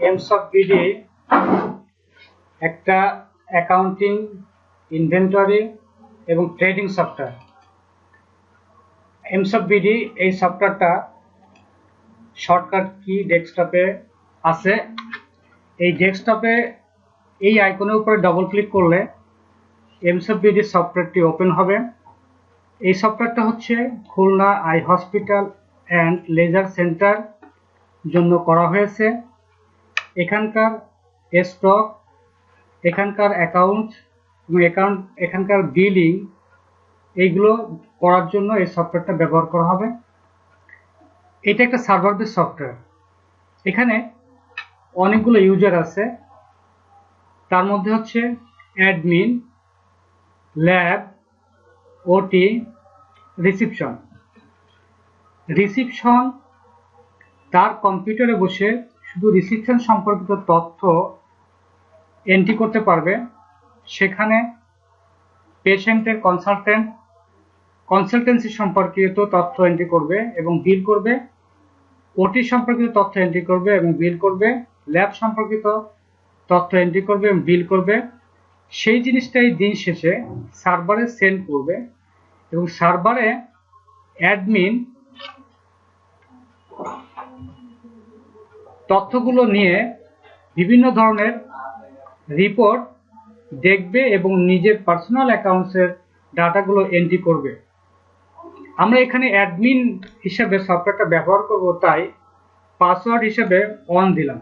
এমসব BD একটা accounting, inventory এবং trading software. এমসব BD এই সফটওয়্যারটা শর্টকাট কি ডেস্কটপে আছে। এই ডেস্কটপে এই আইকনের উপরে ডবল ক্লিক করলে এমসব বিডি সফটওয়্যারটি ওপেন হবে। এই সফটওয়্যারটা হচ্ছে Khulna eye hospital and laser centre জন্য করা হয়েছে। এখানকার স্টক, এখানকার অ্যাকাউন্ট এবং এখানকার বিলিং এইগুলো করার জন্য এই সফটওয়্যারটা ব্যবহার করা হবে। এটা একটা সার্ভার বেস সফটওয়্যার। এখানে অনেকগুলো ইউজার আছে, তার মধ্যে হচ্ছে অ্যাডমিন, ল্যাব, ওটি, রিসিপশন। রিসিপশন তার কম্পিউটারে বসে শুধু রিসিপশন সম্পর্কিত তথ্য এন্ট্রি করতে পারবে। সেখানে পেশেন্টের কনসালটেন্সি সম্পর্কিত তথ্য এন্ট্রি করবে এবং বিল করবে, ওটি সম্পর্কিত তথ্য এন্ট্রি করবে এবং বিল করবে, ল্যাব সম্পর্কিত তথ্য এন্ট্রি করবে এবং বিল করবে। সেই জিনিসটাই দিন শেষে সার্ভারে সেন্ড করবে এবং সার্ভারে অ্যাডমিন তথ্যগুলো নিয়ে বিভিন্ন ধরনের রিপোর্ট দেখবে এবং নিজের পার্সোনাল অ্যাকাউন্টসের ডাটাগুলো এন্ট্রি করবে। আমরা এখানে অ্যাডমিন হিসাবে সফটওয়্যারটা ব্যবহার করব, তাই পাসওয়ার্ড হিসেবে অন দিলাম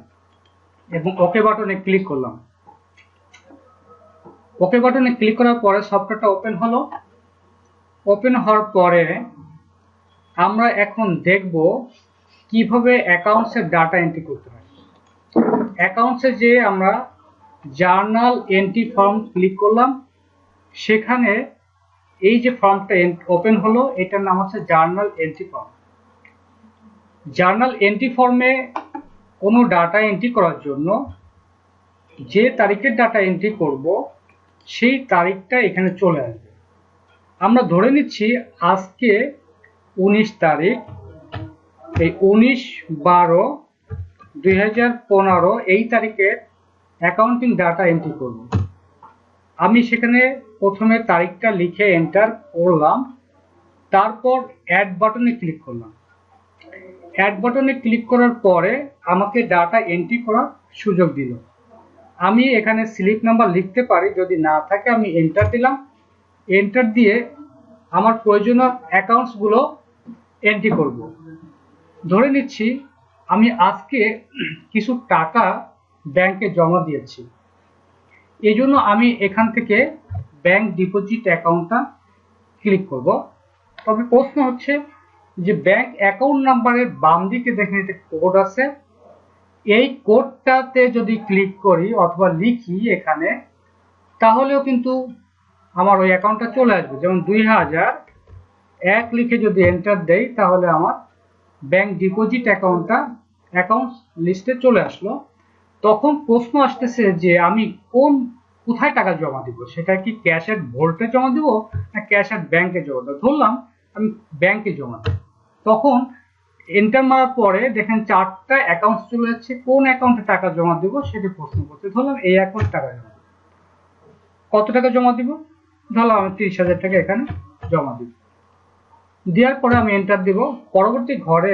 এবং ওকে বাটনে ক্লিক করলাম। ওকে বাটনে ক্লিক করার পরে সফটওয়্যারটা ওপেন হলো। ওপেন হওয়ার পরে আমরা এখন দেখব কিভাবে অ্যাকাউন্টসের ডাটা এন্ট্রি করতে হয়। অ্যাকাউন্টসে যে আমরা জার্নাল এন্ট্রি ফর্ম ক্লিক করলাম, সেখানে এই যে ফর্মটা ওপেন হলো এটার নাম হচ্ছে journal entry form. Journal entry ফর্মে কোনো ডাটা এন্ট্রি করার জন্য যে তারিখের ডাটা এন্ট্রি করব সেই তারিখটা এখানে চলে আসবে। আমরা ধরে নিচ্ছি আজকে 19 তারিখ, এই 19/12/2015 এই তারিখে অ্যাকাউন্টিং ডাটা এন্ট্রি করব। আমি সেখানে প্রথমে তারিখটা লিখে এন্টার করলাম, তারপর অ্যাড বাটনে ক্লিক করলাম। অ্যাড বাটনে ক্লিক করার পরে আমাকে ডাটা এন্ট্রি করার সুযোগ দিল। আমি এখানে স্লিপ নাম্বার লিখতে পারি, যদি না থাকে আমি এন্টার দিলাম। এন্টার দিয়ে আমার প্রয়োজনীয় অ্যাকাউন্টসগুলো এন্ট্রি করব। ধরে নিচ্ছি আমি আজকে কিছু টাকা ব্যাংকে জমা দিয়েছি, এই জন্য আমি এখান থেকে ব্যাংক ডিপোজিট অ্যাকাউন্টটা ক্লিক করব। তবে প্রশ্ন হচ্ছে যে ব্যাংক অ্যাকাউন্ট নাম্বারের বাম দিকে দেখেন একটা কোড আছে, এই কোডটাতে যদি ক্লিক করি অথবা লিখি এখানে, তাহলেও কিন্তু আমার ওই অ্যাকাউন্টটা চলে আসবে। যেমন 2001 লিখে যদি এন্টার দেই তাহলে আমার ব্যাংক ডিপোজিট অ্যাকাউন্টস লিস্টে চলে আসলো। তখন প্রশ্ন আসতেছে যে আমি কোথায় টাকা জমা দিব, সেটা কি ক্যাশ অ্যাট ভোল্টে জমা দিব না ক্যাশ অ্যাট ব্যাংকে জমা দেবো। ধরলাম আমি ব্যাংকে জমা দেব, তখন এন্টার মারার পরে দেখেন 4টা অ্যাকাউন্ট চলে যাচ্ছে। কোন অ্যাকাউন্টে টাকা জমা দিব সেটা প্রশ্ন করছে। ধরলাম এই অ্যাকাউন্টে টাকা জমা দিব। কত টাকা জমা দিব? ধরলাম আমি 30,000 টাকা এখানে জমা দিব। দেওয়ার পরে আমি এন্টার দিব। পরবর্তী ঘরে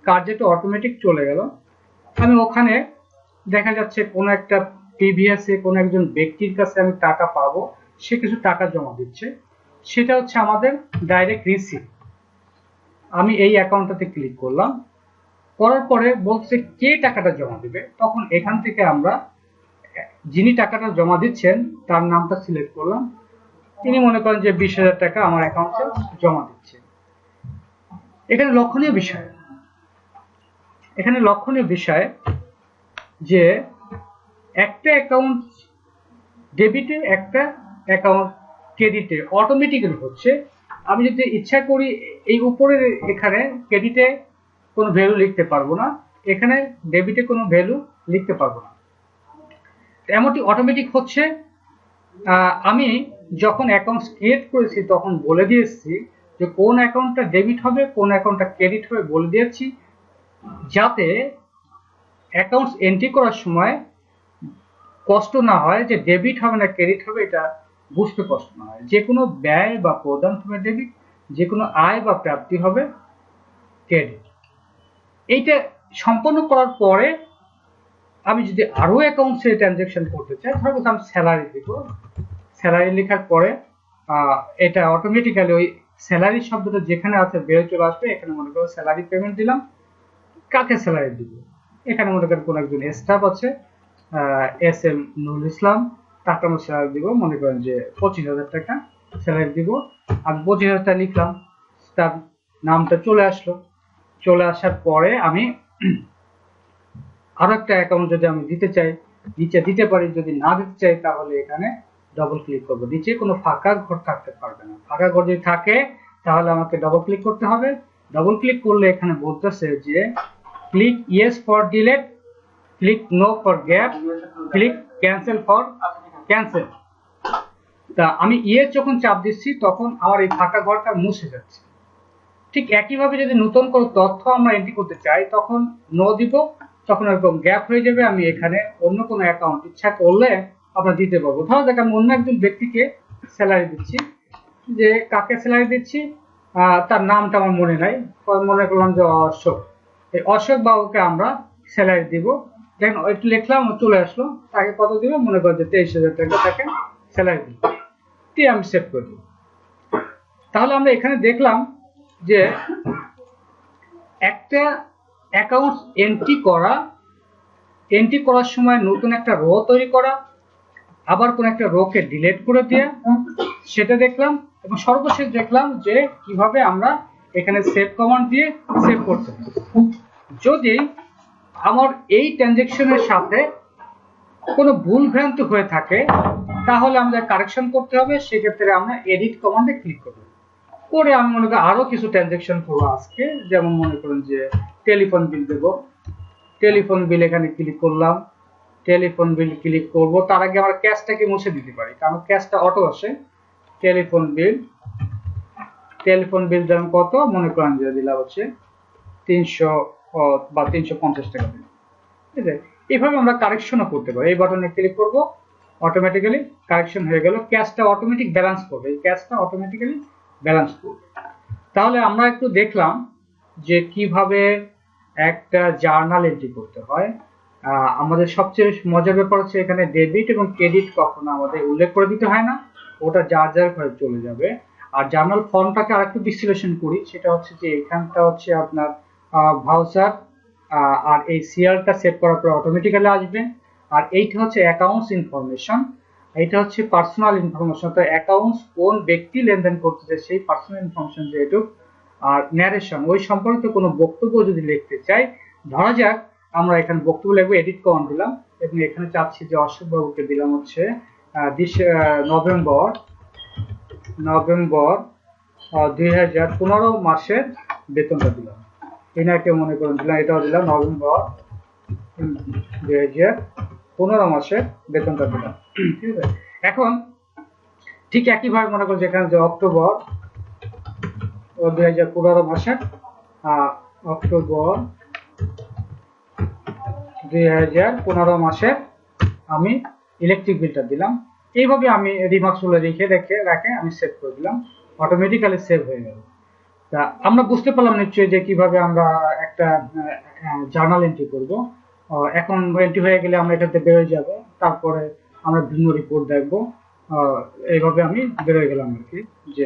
কার্যত অটোমেটিক চলে গেল। আমি ওখানে দেখা যাচ্ছে কোনো একটা প্রিভিয়াসে কোনো একজন ব্যক্তির কাছে আমি টাকা পাবো, সে কিছু টাকা জমা দিচ্ছে, সেটা হচ্ছে আমাদের ডাইরেক্ট রিসিভ। আমি এই অ্যাকাউন্টটাতে ক্লিক করলাম, করার পরে বলছে কে টাকাটা জমা দিবে। তখন এখান থেকে আমরা যিনি টাকাটা জমা দিচ্ছেন তার নামটা সিলেক্ট করলাম। তিনি মনে করেন যে 20,000 টাকা আমার অ্যাকাউন্টে জমা দিচ্ছে। এখানে লক্ষণীয় বিষয় যে একটা অ্যাকাউন্ট ডেবিটে একটা অ্যাকাউন্ট ক্রেডিটে অটোমেটিক্যালি হচ্ছে। আমি যদি ইচ্ছা করি এই উপরের এখানে ক্রেডিটে কোনো ভ্যালু লিখতে পারবো না, এখানে ডেবিটে কোনো ভ্যালু লিখতে পারবো না, এমনটি অটোমেটিক হচ্ছে। আমি যখন অ্যাকাউন্ট ক্রিয়েট করেছি তখন বলে দিয়েছি যে কোন অ্যাকাউন্টটা ডেবিট হবে কোন অ্যাকাউন্টটা ক্রেডিট হবে বলে দিয়েছি, যাতে অ্যাকাউন্টস এন্ট্রি করার সময় কষ্ট না হয় যে ডেবিট হবে না ক্রেডিট হবে, এটা বুঝতে কষ্ট না হয়। যে কোনো ব্যয় বা প্রদান হবে ডেবিট, যে কোনো আয় বা প্রাপ্তি হবে ক্রেডিট। এইটা সম্পন্ন করার পরে আমি যদি আরো অ্যাকাউন্টসে ট্রানজাকশন করতে চাই, ধরো আমি স্যালারি দিব, স্যালারি লেখার পরে এটা অটোমেটিক্যালি ওই স্যালারি শব্দটা যেখানে আছে বের চলে আসবে। এখানে মনে করো স্যালারি পেমেন্ট দিলাম, কাকে স্যালারি দিব, এখানে মনে করেন কোন একজন স্টাফ আছে, এস এম নুরুল ইসলাম, তাকে আমরা স্যালারি দিব, মনে করেন যে 25,000 টাকা স্যালারি দিব। আমি 25,000 টাকা লিখলাম, তার নামটা চলে আসলো। চলে আসার পরে আমি আরো একটা অ্যাকাউন্ট যদি আমি দিতে চাই, নিচে দিতে পারি, যদি না দিতে চাই তাহলে এখানে ডবল ক্লিক করবো। নিচে কোনো ফাঁকা ঘর থাকতে পারবে না, ফাঁকা ঘর যদি থাকে তাহলে আমাকে ডবল ক্লিক করতে হবে। ডবল ক্লিক করলে এখানে বলতেছে যে click yes for delete, click no for gap, click cancel for cancel. তা আমি ইয়েস যখন চাপ দিচ্ছি তখন আমার এই ফাঁকা ঘরটা মুছে যাচ্ছে। ঠিক একইভাবে যদি নতুন কোনো তথ্য আমরা এন্ট্রি করতে চাই তখন নো দিব, তখন এরকম গ্যাপ হয়ে যাবে। আমি এখানে অন্য কোনো অ্যাকাউন্ট ইচ্ছা করলে আমরা দিতে পারবো। ধরো দেখ আমি অন্য একজন ব্যক্তিকে স্যালারি দিচ্ছি, যে কাকে স্যালারি দিচ্ছি তার নামটা আমার মনে নাই, মনে করলাম যে অশোক, এই অশোক বাবুকে আমরা স্যালারি দিব। দেখেন একটু লিখলাম, চলে আসলো। তাকে কত দিব, মনে করেন যে 23,000 টাকা তাকে স্যালারি দিব, আমি সেভ করে দিব। তাহলে আমরা এখানে দেখলাম যে একটা অ্যাকাউন্ট এন্ট্রি করার সময় নতুন একটা রো তৈরি করা, আবার কোন একটা রোকে ডিলিট করে দেওয়া, সেটা দেখলাম। এবং সর্বশেষ দেখলাম যে কিভাবে আমরা এখানে সেভ কমান্ড দিয়ে সেভ করতে পারি। যদি আমার এই ট্রানজেকশনের সাথে কোনো ভুল ভ্রান্তি হয়ে থাকে তাহলে আমাদের কারেকশন করতে হবে। সেক্ষেত্রে আমরা এডিট কমান্ডে ক্লিক করব, করে আমি মনে করি আরো কিছু ট্রানজেকশন করবো আজকে। যেমন মনে করুন যে টেলিফোন বিল দেব, টেলিফোন বিল এখানে ক্লিক করলাম, টেলিফোন বিল ক্লিক করব। তার আগে আমরা ক্যাশটাকে মুছে দিতে পারি, কারণ ক্যাশটা অটো আসে। টেলিফোন বিল দাম কত, মনে করেন যে দিলাম হচ্ছে 300 বা 350 টাকা দিলাম। ঠিক আছে, এইভাবে আমরা কারেকশনও করতে পারি। এই বাটনে ক্লিক করব, অটোমেটিক্যালি কারেকশন হয়ে গেল। ক্যাশটা অটোমেটিক ব্যালেন্স করবে, এই ক্যাশটা অটোমেটিক্যালি ব্যালেন্স করবে। তাহলে আমরা একটু দেখলাম যে কিভাবে একটা জার্নাল এন্ট্রি করতে হয়। আমাদের সবচেয়ে মজার ব্যাপার হচ্ছে এখানে ডেবিট এবং ক্রেডিট কখনো আমাদের উল্লেখ করে দিতে হয় না, ওটা যার যার ঘরে চলে যাবে। আর জার্নাল ফর্মটাকে আরেকটু বিশ্লেষণ করি, সেটা হচ্ছে যে এখানটা হচ্ছে আপনার ভাউচার, আর এই সিআরটা সেট করার পর অটোমেটিক্যালি আসবে। আর এইটা হচ্ছে অ্যাকাউন্টস ইনফরমেশন, এটা হচ্ছে পার্সোনাল ইনফরমেশন, তো অ্যাকাউন্টস কোন ব্যক্তি লেনদেন করতেছে সেই পার্সোনাল ইনফরমেশন যেহেতু। আর ন্যারেশন, ওই সম্পর্কিত কোনো বক্তব্য যদি লিখতে চাই, ধরা যাক আমরা এখানে বক্তব্য লিখবো, এডিট কমান্ড দিলাম এবং এখানে চাচ্ছি যে অশোক বাবুকে দিলাম হচ্ছে নভেম্বর 2015 মাসের বেতনটা দিলাম। এনাকে মনে করুন দিলাম, এটাও দিলাম নভেম্বর 2015 মাসের বেতনটা দিলাম। ঠিক আছে, এখন ঠিক একইভাবে মনে করুন যেখানে যে অক্টোবর 2015 মাসের অক্টোবর 2015 মাসের আমি ইলেকট্রিক বিলটা দিলাম। এইভাবে আমি রিমার্কস গুলো রেখে আমি সেভ করে দিলাম, অটোমেটিক্যালি সেভ হয়ে গেল। তা আমরা বুঝতে পারলাম নিশ্চয়ই যে কিভাবে আমরা একটা জার্নাল এন্ট্রি করব। এখন এন্ট্রি হয়ে গেলে আমরা এটাতে বেরোয় যাব, তারপরে আমরা ভিন্ন রিপোর্ট দেখবো। এইভাবে আমি বেরোয় গেলাম আর কি, যে